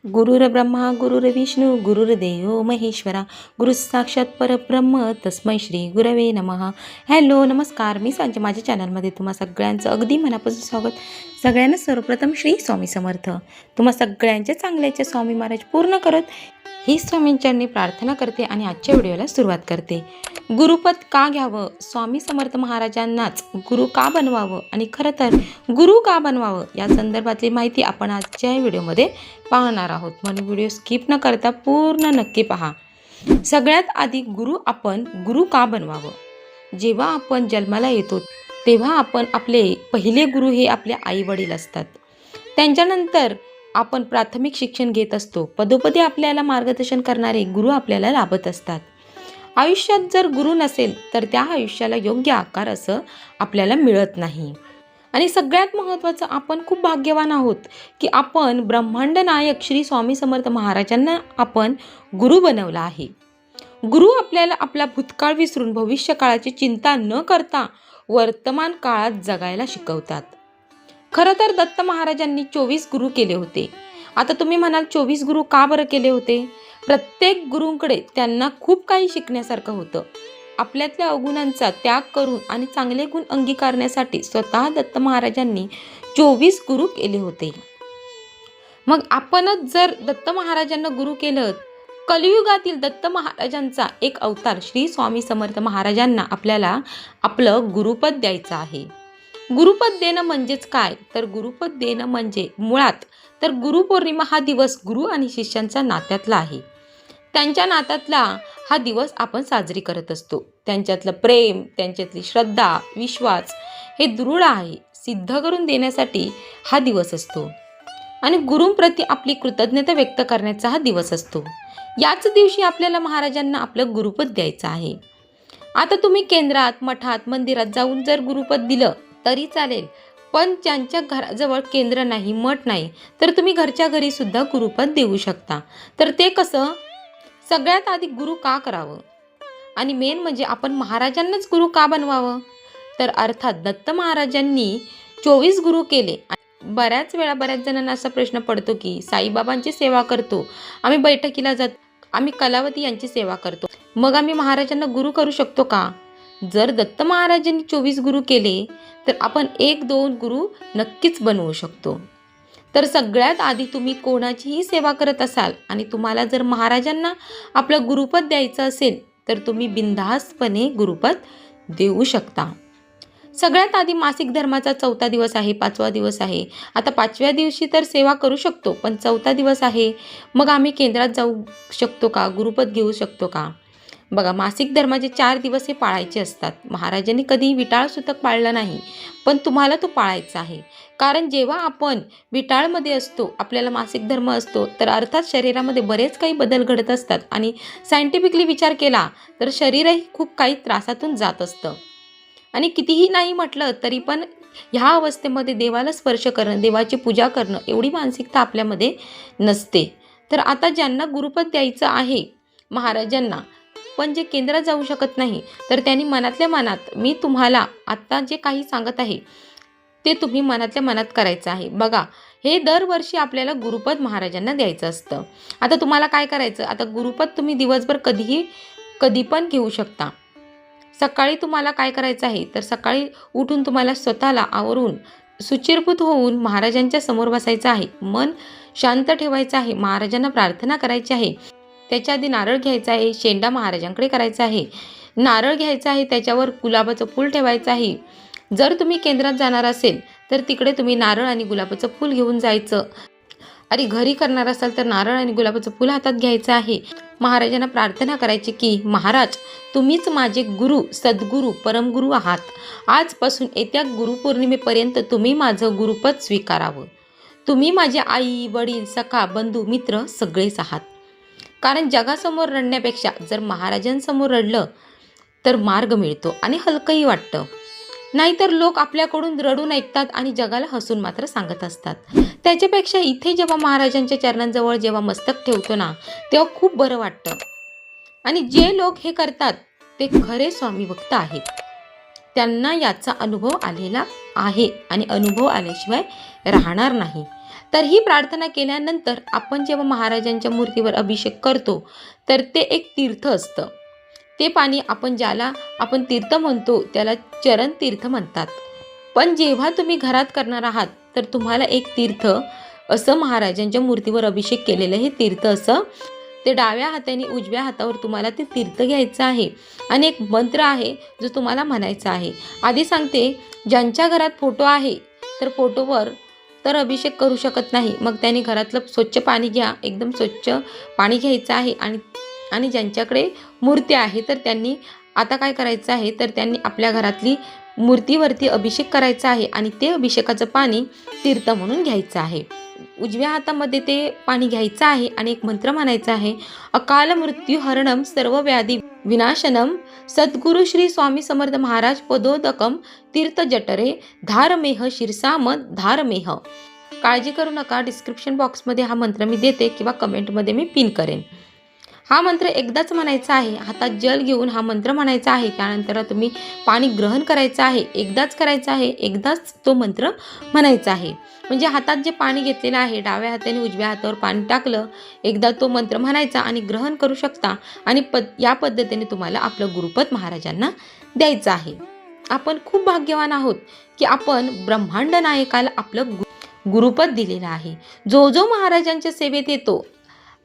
गुरुर्ब्रह्मा गुरुर्विष्णू गुरुर्देव महेश्वरा गुरु साक्षात परब्रह्म तस्मै श्री गुरवे नमः। हॅलो नमस्कार, मी सांचे माझ्या चॅनलमध्ये तुम्हा सगळ्यांचं अगदी मनापासून स्वागत। सगळ्यांना सर्वप्रथम श्री स्वामी समर्थ। तुम्हा सगळ्यांच्या चांगल्याचे स्वामी महाराज पूर्ण करत ही स्वामींच्यांनी प्रार्थना करते आणि आजच्या व्हिडिओला सुरुवात करते। गुरुपद का घ्यावं, स्वामी समर्थ महाराजांनाच गुरु का बनवावं आणि खरं तर गुरु का बनवावं या संदर्भातली माहिती आपण आजच्या व्हिडिओमध्ये पाहणार आहोत, म्हणून व्हिडिओ स्किप न करता पूर्ण नक्की पहा। सगळ्यात आधी आपण गुरु का बनवावं? जेव्हा आपण जन्माला येतो तेव्हा आपले पहिले गुरु हे आपले आई वडील असतात। त्यांच्यानंतर आपण प्राथमिक शिक्षण घेत असतो। पदोपदी आपल्याला मार्गदर्शन करणारे गुरु आपल्याला लाभत असतात। आयुष्यात जर गुरु नसेल तर त्या आयुष्याला योग्य आकार असं आपल्याला मिळत नाही। आणि सगळ्यात महत्त्वाचं, आपण खूप भाग्यवान आहोत की आपण ब्रह्मांड नायक श्री स्वामी समर्थ महाराजांना आपण गुरु बनवला आहे। गुरु आपल्याला आपला भूतकाळ विसरून भविष्य काळाची चिंता न करता वर्तमान काळात जगायला शिकवतात। खरं तर दत्त महाराजांनी 24 गुरु केले होते। आता तुम्ही म्हणाल 24 गुरु का बरं केले होते? प्रत्येक गुरूंकडे त्यांना खूप काही शिकण्यासारखं होतं। आपल्यातल्या अवगुणांचा त्याग करून आणि चांगले गुण अंगीकारण्यासाठी स्वतः दत्त महाराजांनी 24 गुरु केले होते। मग आपणच जर दत्त महाराजांना गुरु केलं, कलियुगातील दत्त महाराजांचा एक अवतार श्री स्वामी समर्थ महाराजांना आपल्याला आपलं गुरुपद द्यायचं आहे। गुरुपद देणं म्हणजेच काय? तर गुरुपद देणं म्हणजे मुळात तर गुरुपौर्णिमा हा दिवस गुरु आणि शिष्यांच्या नात्यातला आहे। त्यांच्या नात्यातला हा दिवस आपण साजरी करत असतो। त्यांच्यातलं प्रेम, त्यांच्यातली श्रद्धा, विश्वास हे दृढ आहे सिद्ध करून देण्यासाठी हा दिवस असतो आणि गुरूंप्रती आपली कृतज्ञता व्यक्त करण्याचा हा दिवस असतो। याच दिवशी आपल्याला महाराजांना आपलं गुरुपद द्यायचं आहे। आता तुम्ही केंद्रात, मठात, मंदिरात जाऊन जर गुरुपद दिलं तरी चालेल, पण ज्यांच्या घराजवळ केंद्र नाही, मठ नाही, तर तुम्ही घरच्या घरी सुद्धा गुरुपद देऊ शकता। तर ते कसं? सगळ्यात आधी गुरु का करावं आणि मेन म्हणजे आपण महाराजांनाच गुरु का बनवावं? तर अर्थात दत्त महाराजांनी 24 गुरु केले। बऱ्याच वेळा बऱ्याच जणांना असा प्रश्न पडतो की साईबाबांची सेवा करतो, आम्ही बैठकीला जातो, आम्ही कलावती यांची सेवा करतो, मग आम्ही महाराजांना गुरु करू शकतो का? जर दत्त महाराजांनी 24 गुरु केले तर आपण 1-2 गुरु नक्कीच बनवू शकतो। तर सगळ्यात आधी तुम्ही कोणाचीही सेवा करत असाल आणि तुम्हाला जर महाराजांना आपलं गुरुपद द्यायचं असेल तर तुम्ही बिनधास्तपणे गुरुपद देऊ शकता। सगळ्यात आधी मासिक धर्माचा 4था दिवस आहे, 5वा दिवस आहे। आता 5व्या दिवशी तर सेवा करू शकतो, पण 4था दिवस आहे, मग आम्ही केंद्रात जाऊ शकतो का? गुरुपद घेऊ शकतो का? बघा, मासिक धर्माचे 4 दिवस हे पाळायचे असतात। महाराजांनी कधीही विटाळ सुतक पाळलं नाही, पण तुम्हाला तो पाळायचा आहे। कारण जेव्हा आपण विटाळमध्ये असतो, आपल्याला मासिक धर्म असतो, तर अर्थात शरीरामध्ये बरेच काही बदल घडत असतात आणि सायंटिफिकली विचार केला तर शरीरही खूप काही त्रासातून जात असतं। आणि कितीही नाही म्हटलं तरी पण ह्या अवस्थेमध्ये देवाला स्पर्श करणं, देवाची पूजा करणं एवढी मानसिकता आपल्यामध्ये नसते। तर आता ज्यांना गुरुपद द्यायचं आहे महाराजांना, पण जे केंद्रात जाऊ शकत नाही, तर त्यांनी मनातल्या मनात, मी तुम्हाला आत्ता जे काही सांगत आहे ते तुम्ही मनातल्या मनात करायचं आहे। बघा, हे दरवर्षी आपल्याला गुरुपद महाराजांना द्यायचं असतं। आता तुम्हाला काय करायचं? आता गुरुपद तुम्ही दिवसभर कधी पण घेऊ शकता। सकाळी तुम्हाला काय करायचं आहे? तर सकाळी उठून तुम्हाला स्वतःला आवरून शुचिर्भूत होऊन महाराजांच्या समोर बसायचं आहे, मन शांत ठेवायचं आहे, महाराजांना प्रार्थना करायची आहे। त्याच्या आधी नारळ घ्यायचा आहे, शेंडा महाराजांकडे करायचा आहे, नारळ घ्यायचा आहे, त्याच्यावर गुलाबाचं फूल ठेवायचं आहे। जर तुम्ही केंद्रात जाणार असेल तर तिकडे तुम्ही नारळ आणि गुलाबाचं फूल घेऊन जायचं। आणि घरी करणार असाल तर नारळ आणि गुलाबाचं फूल हातात घ्यायचं आहे। महाराजांना प्रार्थना करायची की महाराज, तुम्हीच माझे गुरु, सद्गुरू, परमगुरू आहात। आजपासून येत्या गुरुपौर्णिमेपर्यंत तुम्ही माझं गुरुपद स्वीकारावं। तुम्ही माझे आई, वडील, सखा, बंधू, मित्र सगळेच आहात। कारण जगासमोर रडण्यापेक्षा जर महाराजांसमोर रडलं तर मार्ग मिळतो आणि हलकंही वाटतं। नाहीतर लोक आपल्याकडून रडून ऐकतात आणि जगाला हसून मात्र सांगत असतात। त्याच्यापेक्षा इथे जेव्हा महाराजांच्या चरणांजवळ जेव्हा मस्तक ठेवतो ना, तेव्हा खूप बरं वाटतं। आणि जे लोक हे करतात ते खरे स्वामी भक्त आहेत, त्यांना याचा अनुभव आलेला आहे आणि अनुभव आल्याशिवाय राहणार नाही। तर ही प्रार्थना केल्यानंतर आपण जेव्हा महाराजांच्या मूर्तीवर अभिषेक करतो तर ते एक तीर्थ असतं. ते पाणी ज्याला आपण तीर्थ म्हणतो त्याला चरण तीर्थ म्हणतात. पण जेव्हा तुम्ही घरात करणार आहात तर तुम्हाला एक तीर्थ असं महाराजांच्या मूर्तीवर अभिषेक केलेलं हे तीर्थ असं ते डाव्या हाताने उजव्या हातावर तुम्हाला ते तीर्थ घ्यायचं आहे आणि एक मंत्र आहे जो तुम्हाला म्हणायचा आहे. आधी सांगते, ज्यांच्या घरात फोटो आहे तर फोटोवर तर अभिषेक करू शकत नाही, मग त्यांनी घरातलं स्वच्छ पाणी घ्या, एकदम स्वच्छ पाणी घ्यायचं आहे. आणि ज्यांच्याकडे मूर्ती आहे तर त्यांनी आता काय करायचं आहे तर त्यांनी आपल्या घरातली मूर्तीवरती अभिषेक करायचा आहे आणि ते अभिषेकाचं पाणी तीर्थ म्हणून घ्यायचं आहे. उजव्या हातामध्ये ते पाणी घ्यायचं आहे आणि एक मंत्र म्हणायचा आहे, अकाल मृत्यू हरणम सर्व व्याधी विनाशनम सद्गुरु श्री स्वामी समर्थ महाराज पदोदकम तीर्थ जटरे धारमेह शिरसामद धारमेह. काळजी करू नका, डिस्क्रिप्शन बॉक्समध्ये हा मंत्र मी देते किंवा कमेंटमध्ये मी पिन करेन. हा मंत्र एकदाच म्हणायचा आहे. हातात जल घेऊन हा मंत्र म्हणायचा आहे. त्यानंतर तुम्ही पाणी ग्रहण करायचं आहे. एकदाच करायचं आहे, एकदाच तो मंत्र म्हणायचा आहे. म्हणजे हातात जे पाणी घेतलेलं आहे, डाव्या हाताने उजव्या हातावर पाणी टाकलं, एकदा तो मंत्र म्हणायचा आणि ग्रहण करू शकता. आणि या पद्धतीने तुम्हाला आपलं गुरुपद महाराजांना द्यायचं आहे. आपण खूप भाग्यवान आहोत की आपण ब्रह्मांड नायकाला आपलं गुरुपद दिलेलं आहे, जो महाराजांच्या सेवेत येतो.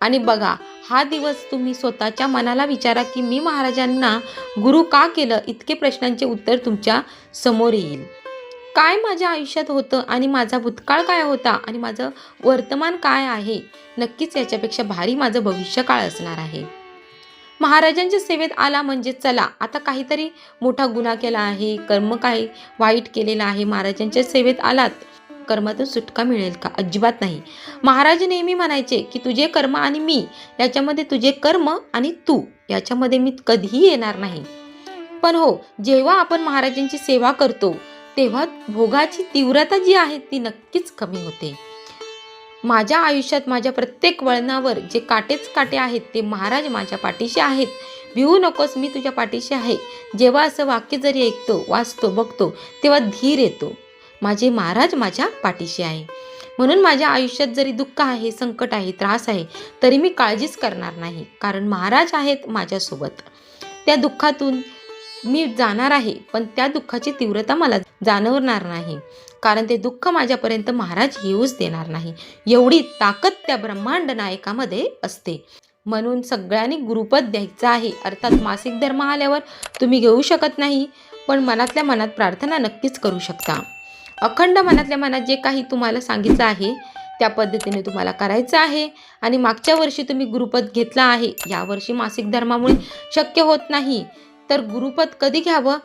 आणि बघा, हा दिवस तुम्ही स्वतःच्या मनाला विचारा की मी महाराजांना गुरु का केलं. इतके प्रश्नांचे उत्तर तुमच्या समोर येईल. काय माझ्या आयुष्यात होतं आणि माझा भूतकाळ काय होता आणि माझं वर्तमान काय आहे, नक्कीच याच्यापेक्षा भारी माझं भविष्यकाळ असणार आहे. महाराजांच्या सेवेत आला म्हणजे चला आता काहीतरी मोठा गुन्हा केला आहे, कर्म काही वाईट केलेलं आहे, महाराजांच्या सेवेत आलात कर्मातून सुटका मिळेल का? अजिबात नाही. महाराज नेहमी म्हणायचे की तुझे कर्म आणि मी याच्यामध्ये, तुझे कर्म आणि तू याच्यामध्ये मी कधीही येणार नाही. पण हो, जेव्हा आपण महाराजांची सेवा करतो तेव्हा भोगाची तीव्रता जी आहे ती नक्कीच कमी होते. माझ्या आयुष्यात माझ्या प्रत्येक वळणावर जे काटेच काटे आहेत ते महाराज माझ्या पाठीशी आहेत. भिवू नकोस, मी तुझ्या पाठीशी आहे. जेव्हा असं वाक्य जरी ऐकतो, वाचतो, बघतो तेव्हा धीर येतो. माझे महाराज माझ्या पाठीशी आहे. म्हणून माझ्या आयुष्यात जरी दुःख आहे, संकट आहे, त्रास आहे, तरी मी काळजीच करणार नाही, कारण महाराज आहेत माझ्यासोबत. त्या दुःखातून मी जाणार आहे, पण त्या दुःखाची तीव्रता मला जाणवणार नाही, कारण ते दुःख माझ्यापर्यंत महाराज येऊच देणार नाही. एवढी ताकद त्या ब्रह्मांड नायकामध्ये असते. म्हणून सगळ्यांनी गुरुपद द्यायचं आहे. अर्थात मासिक धर्म आल्यावर तुम्ही घेऊ शकत नाही, पण मनातल्या मनात प्रार्थना नक्कीच करू शकता. अखंड मनातल्या मनात जे काही तुम्हाला सांगितलं आहे त्या पद्धतीने तुम्हाला करायचं आहे. आणि मागच्या वर्षी तुम्ही गुरुपद घेतला आहे, यावर्षी मासिक धर्मामुळे शक्य होत नाही, तर गुरुपद कधी घ्यावं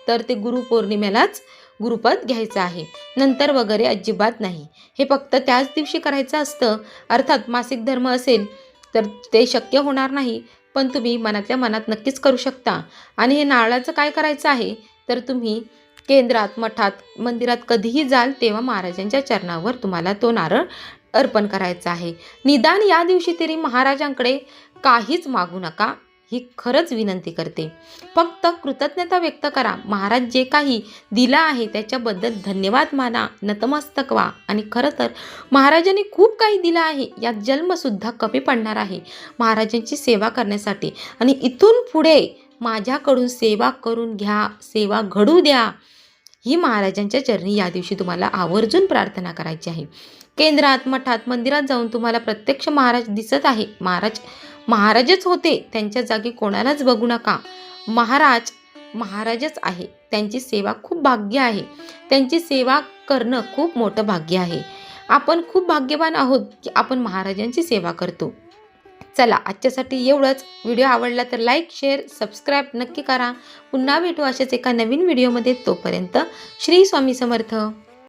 तर ते गुरुपौर्णिमेलाच गुरुपद घ्यायचं आहे, नंतर वगैरे अजिबात नाही. हे फक्त त्याच दिवशी करायचं असतं. अर्थात मासिक धर्म असेल तर ते शक्य होणार नाही, पण तुम्ही मनातल्या मनात नक्कीच करू शकता. आणि हे नारळाचं काय करायचं आहे तर तुम्ही केंद्रात, मठात, मंदिरात कधीही जाल तेव्हा महाराजांच्या चरणावर तुम्हाला तो नारळ अर्पण करायचा आहे. निदान या दिवशी तरी महाराजांकडे काहीच मागू नका, ही खरंच विनंती करते. फक्त कृतज्ञता व्यक्त करा. महाराज जे काही दिलं आहे त्याच्याबद्दल धन्यवाद माना, नतमस्तक व्हा. आणि खरं तर महाराजांनी खूप काही दिलं आहे, यात जन्मसुद्धा कमी पडणार आहे महाराजांची सेवा करण्यासाठी. आणि इथून पुढे माझ्याकडून सेवा करून घ्या, सेवा घडू द्या, ही महाराजांच्या चरणी या दिवशी तुम्हाला आवर्जून प्रार्थना करायची आहे. केंद्रात, मठात, मंदिरात जाऊन तुम्हाला प्रत्यक्ष महाराज दिसत आहे. महाराजच होते, त्यांच्या जागी कोणालाच बघू नका. महाराजच आहे. त्यांची सेवा खूप भाग्य आहे. त्यांची सेवा करणं खूप मोठं भाग्य आहे. आपण खूप भाग्यवान आहोत की आपण महाराजांची सेवा करतो. चला, आजच्यासाठी एवढंच. व्हिडिओ आवडला तर लाईक, शेअर, सबस्क्राईब नक्की करा. पुन्हा भेटू अशाच एका नवीन व्हिडिओमध्ये. तोपर्यंत श्री स्वामी समर्थ.